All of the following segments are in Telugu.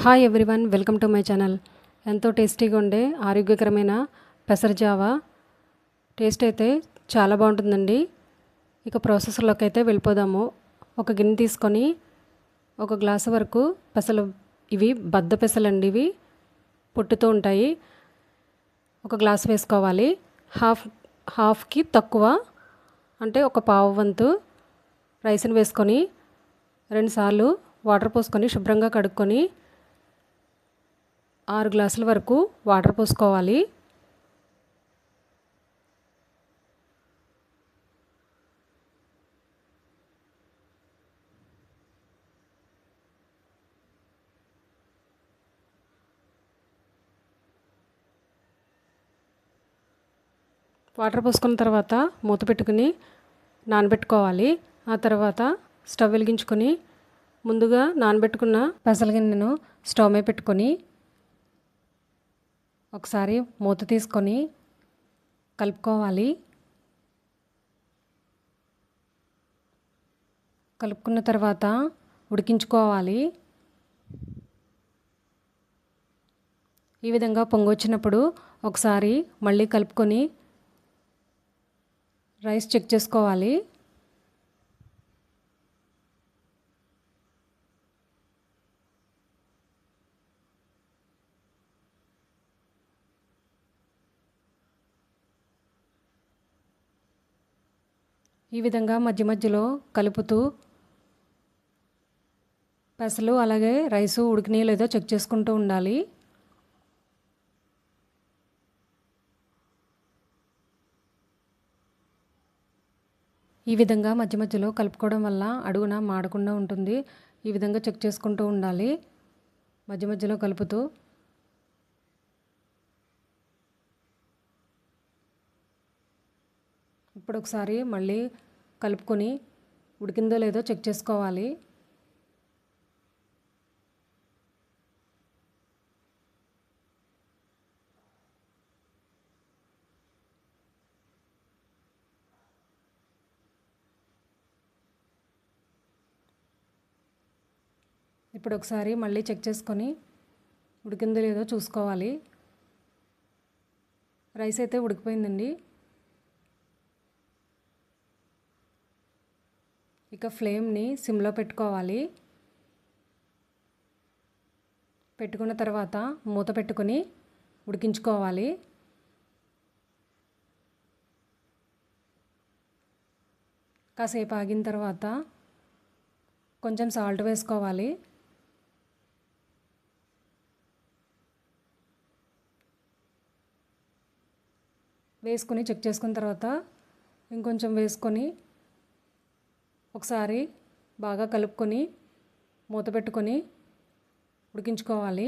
Hi everyone, welcome to my channel. ఎంతో టేస్టీగా ఉండే ఆరోగ్యకరమైన పెసర జావా టేస్ట్ అయితే చాలా బాగుంటుందండి. ఇక ప్రాసెస్లోకి అయితే వెళ్ళిపోదాము. ఒక గిన్నె తీసుకొని ఒక గ్లాసు వరకు పెసలు, ఇవి బద్ద పెసలండి, ఇవి పొట్టుతో ఉంటాయి. ఒక గ్లాసు వేసుకోవాలి. హాఫ్కి తక్కువ అంటే ఒక పావు వంతు రైస్ని వేసుకొని 2 సార్లు వాటర్ పోసుకొని శుభ్రంగా కడుక్కొని 6 గ్లాసుల వరకు వాటర్ పోసుకోవాలి. వాటర్ పోసుకున్న తర్వాత మూత పెట్టుకుని నానబెట్టుకోవాలి. ఆ తర్వాత స్టవ్ వెలిగించుకొని ముందుగా నానబెట్టుకున్న పెసల గిన్నెను స్టవ్ మీద పెట్టుకొని ఒకసారి మూత తీసుకొని కలుపుకోవాలి. కలుపుకున్న తర్వాత ఉడికించుకోవాలి. ఈ విధంగా పొంగొచ్చినప్పుడు ఒకసారి మళ్ళీ కలుపుకొని రైస్ చెక్ చేసుకోవాలి. ఈ విధంగా మధ్య మధ్యలో కలుపుతూ పెసలు అలాగే రైసు ఉడికినాయో లేదో చెక్ చేసుకుంటూ ఉండాలి. ఈ విధంగా మధ్య మధ్యలో కలుపుకోవడం వల్ల అడుగున మాడకుండా ఉంటుంది. ఈ విధంగా చెక్ చేసుకుంటూ ఉండాలి మధ్య మధ్యలో కలుపుతూ. ఇప్పుడు ఒకసారి మళ్ళీ కలుపుకొని ఉడికిందో లేదో చెక్ చేసుకోవాలి. ఇప్పుడు ఒకసారి మళ్ళీ చెక్ చేసుకొని ఉడికిందో లేదో చూసుకోవాలి. రైస్ అయితే ఉడికిపోయిందండి. ఇక ఫ్లేమ్ని సిమ్లో పెట్టుకోవాలి. పెట్టుకున్న తర్వాత మూత పెట్టుకొని ఉడికించుకోవాలి. కాసేపు ఆగిన తర్వాత కొంచెం సాల్ట్ వేసుకోవాలి. వేసుకొని చెక్ చేసుకున్న తర్వాత ఇంకొంచెం వేసుకొని ఒకసారి బాగా కలుపుకొని మూత పెట్టుకొని ఉడికించుకోవాలి.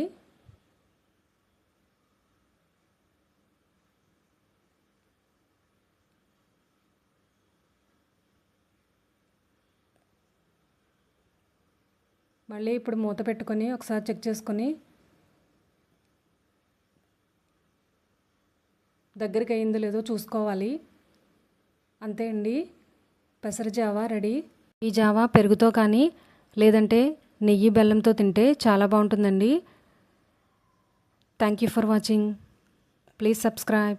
మళ్ళీ ఇప్పుడు మూత పెట్టుకొని ఒకసారి చెక్ చేసుకొని దగ్గరికి అయిందో లేదో చూసుకోవాలి. అంతే అండి, పెసర జావా రెడీ. ఈ జావా పెరుగుతో కానీ లేదంటే నెయ్యి బెల్లంతో తింటే చాలా బాగుంటుందండి. Thank you for watching. Please subscribe.